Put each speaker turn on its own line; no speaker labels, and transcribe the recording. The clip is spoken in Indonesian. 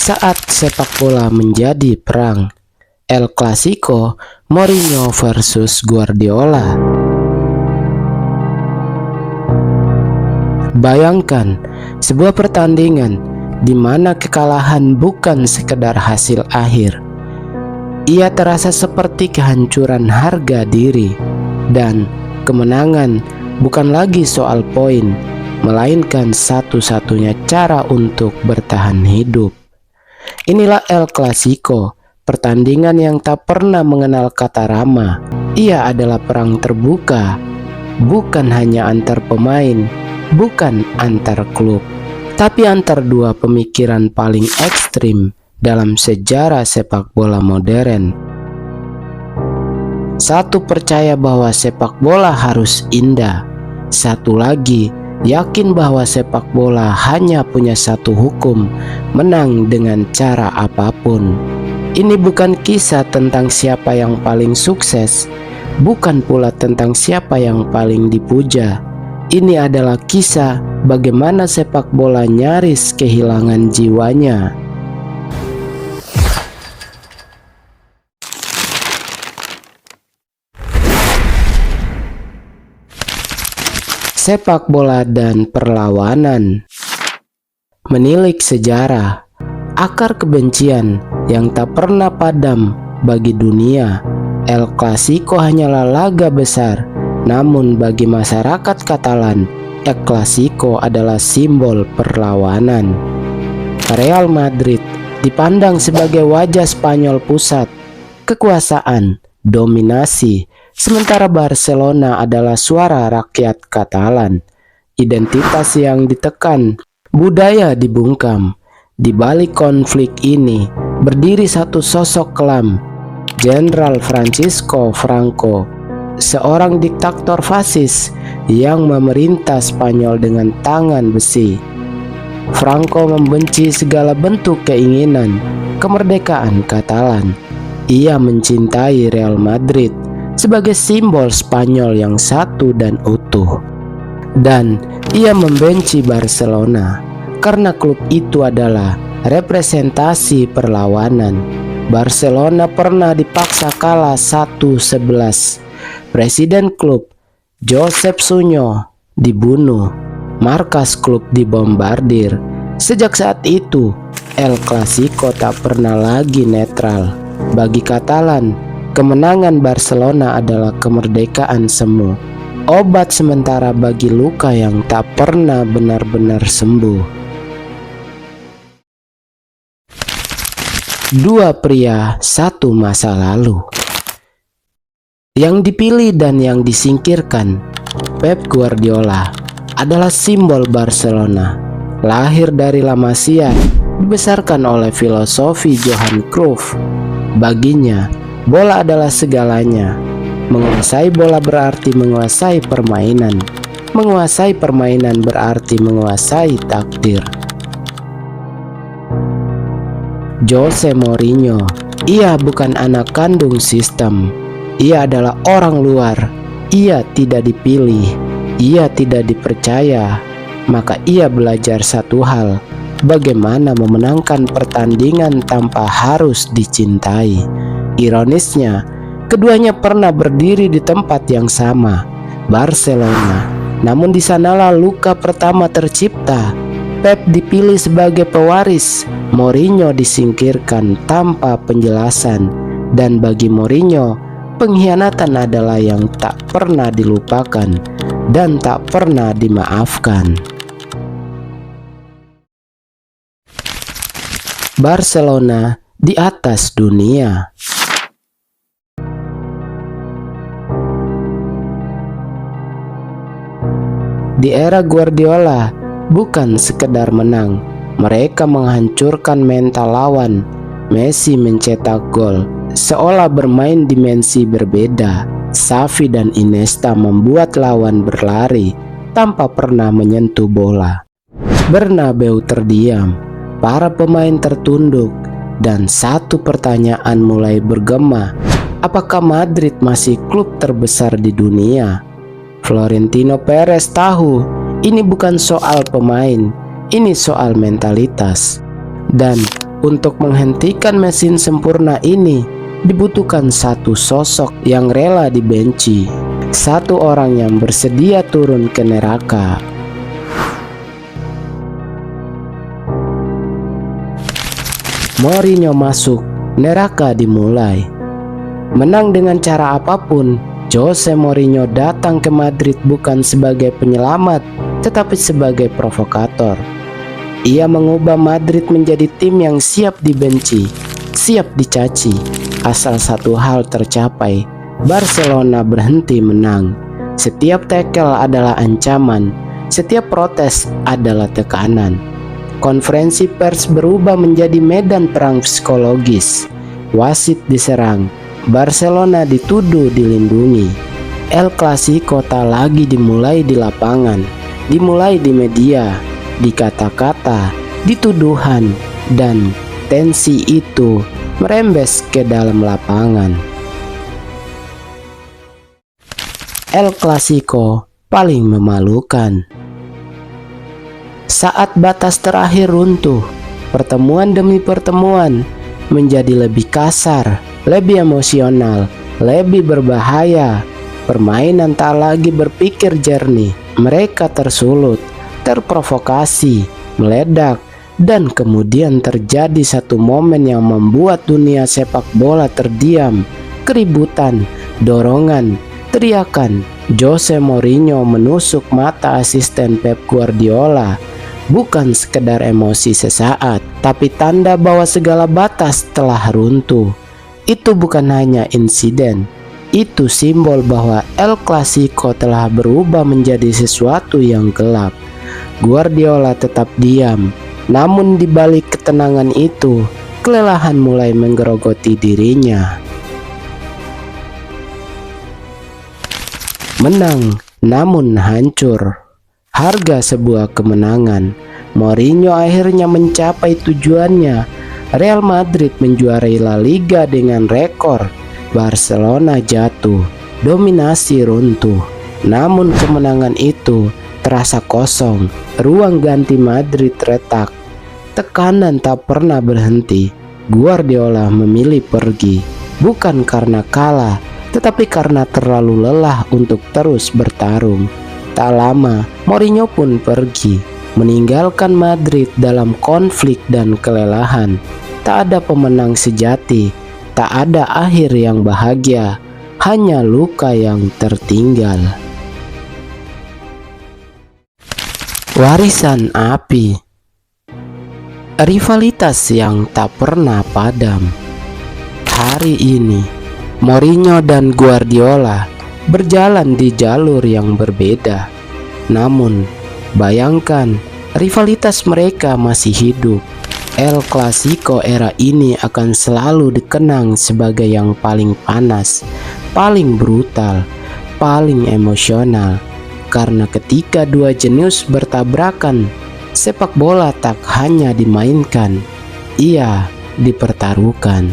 Saat sepak bola menjadi perang, El Clasico, Mourinho versus Guardiola. Bayangkan sebuah pertandingan di mana kekalahan bukan sekedar hasil akhir. Ia terasa seperti kehancuran harga diri, dan kemenangan bukan lagi soal poin, melainkan satu-satunya cara untuk bertahan hidup. Inilah El Clasico, pertandingan yang tak pernah mengenal kata ramah. Ia adalah perang terbuka, bukan hanya antar pemain, bukan antar klub, tapi antar dua pemikiran paling ekstrim dalam sejarah sepak bola modern. Satu percaya bahwa sepak bola harus indah, satu lagi yakin bahwa sepak bola hanya punya satu hukum, menang dengan cara apapun. Ini bukan kisah tentang siapa yang paling sukses, bukan pula tentang siapa yang paling dipuja. Ini adalah kisah bagaimana sepak bola nyaris kehilangan jiwanya. Sepak bola dan perlawanan. Menilik sejarah, akar kebencian yang tak pernah padam bagi dunia, El Clasico hanyalah laga besar. Namun bagi masyarakat Katalan, El Clasico adalah simbol perlawanan. Real Madrid dipandang sebagai wajah Spanyol pusat, kekuasaan, dominasi, sementara Barcelona adalah suara rakyat Katalan, identitas yang ditekan, budaya dibungkam. Di balik konflik ini berdiri satu sosok kelam, Jenderal Francisco Franco, seorang diktator fasis yang memerintah Spanyol dengan tangan besi. Franco membenci segala bentuk keinginan kemerdekaan Katalan. Ia mencintai Real Madrid sebagai simbol Spanyol yang satu dan utuh. Dan ia membenci Barcelona karena klub itu adalah representasi perlawanan. Barcelona pernah dipaksa kalah 1-11. Presiden klub, Josep Suño, dibunuh. Markas klub dibombardir. Sejak saat itu, El Clasico tak pernah lagi netral. Bagi Katalan, kemenangan Barcelona adalah kemerdekaan semu, obat sementara bagi luka yang tak pernah benar-benar sembuh. Dua pria, satu masa lalu. Yang dipilih dan yang disingkirkan, Pep Guardiola adalah simbol Barcelona. Lahir dari La Masia, dibesarkan oleh filosofi Johan Cruyff. Baginya, bola adalah segalanya. Menguasai bola berarti menguasai permainan. Menguasai permainan berarti menguasai takdir. Jose Mourinho, ia bukan anak kandung sistem. Ia adalah orang luar. Ia tidak dipilih. Ia tidak dipercaya. Maka ia belajar satu hal: bagaimana memenangkan pertandingan tanpa harus dicintai. Ironisnya, keduanya pernah berdiri di tempat yang sama, Barcelona. Namun di sanalah luka pertama tercipta. Pep dipilih sebagai pewaris, Mourinho disingkirkan tanpa penjelasan. Dan bagi Mourinho, pengkhianatan adalah yang tak pernah dilupakan dan tak pernah dimaafkan. Barcelona di atas dunia. Di era Guardiola, bukan sekedar menang, mereka menghancurkan mental lawan. Messi mencetak gol, seolah bermain dimensi berbeda. Xavi dan Iniesta membuat lawan berlari tanpa pernah menyentuh bola. Bernabeu terdiam, para pemain tertunduk, dan satu pertanyaan mulai bergema: apakah Madrid masih klub terbesar di dunia? Florentino Perez tahu ini bukan soal pemain, ini soal mentalitas. Dan Untuk menghentikan mesin sempurna ini, dibutuhkan satu sosok yang rela dibenci, satu orang yang bersedia turun ke neraka. Mourinho masuk, neraka dimulai. Menang dengan cara apapun, Jose Mourinho datang ke Madrid bukan sebagai penyelamat, tetapi sebagai provokator. Ia mengubah Madrid menjadi tim yang siap dibenci, siap dicaci, asal satu hal tercapai: Barcelona berhenti menang. Setiap tackle adalah ancaman, setiap protes adalah tekanan. Konferensi pers berubah menjadi medan perang psikologis. Wasit diserang, Barcelona dituduh dilindungi. El Clasico tak lagi dimulai di lapangan, dimulai di media, di kata-kata, di tuduhan, dan tensi itu merembes ke dalam lapangan. El Clasico paling memalukan. Saat batas terakhir runtuh, pertemuan demi pertemuan menjadi lebih kasar, lebih emosional, lebih berbahaya. Permainan tak lagi berpikir jernih. Mereka tersulut, terprovokasi, meledak, dan kemudian terjadi satu momen yang membuat dunia sepak bola terdiam. Keributan, dorongan, teriakan. Jose Mourinho menusuk mata asisten Pep Guardiola. Bukan sekedar emosi sesaat, tapi tanda bahwa segala batas telah runtuh. Itu bukan hanya insiden, itu simbol bahwa El Clasico telah berubah menjadi sesuatu yang gelap. Guardiola tetap diam, namun di balik ketenangan itu, kelelahan mulai menggerogoti dirinya. Menang, namun hancur. Harga sebuah kemenangan. Mourinho akhirnya mencapai tujuannya. Real Madrid menjuarai La Liga dengan rekor. Barcelona jatuh, dominasi runtuh. Namun kemenangan itu terasa kosong. Ruang ganti Madrid retak. Tekanan tak pernah berhenti. Guardiola memilih pergi, bukan karena kalah, tetapi karena terlalu lelah untuk terus bertarung. Tak lama, Mourinho pun pergi, meninggalkan Madrid dalam konflik dan kelelahan. Tak ada pemenang sejati, tak ada akhir yang bahagia, hanya luka yang tertinggal. Warisan api. Rivalitas yang tak pernah padam. Hari ini, Mourinho dan Guardiola berjalan di jalur yang berbeda. Namun, bayangkan, rivalitas mereka masih hidup. El Clasico era ini akan selalu dikenang sebagai yang paling panas, paling brutal, paling emosional. Karena ketika dua jenius bertabrakan, sepak bola tak hanya dimainkan, ia dipertaruhkan.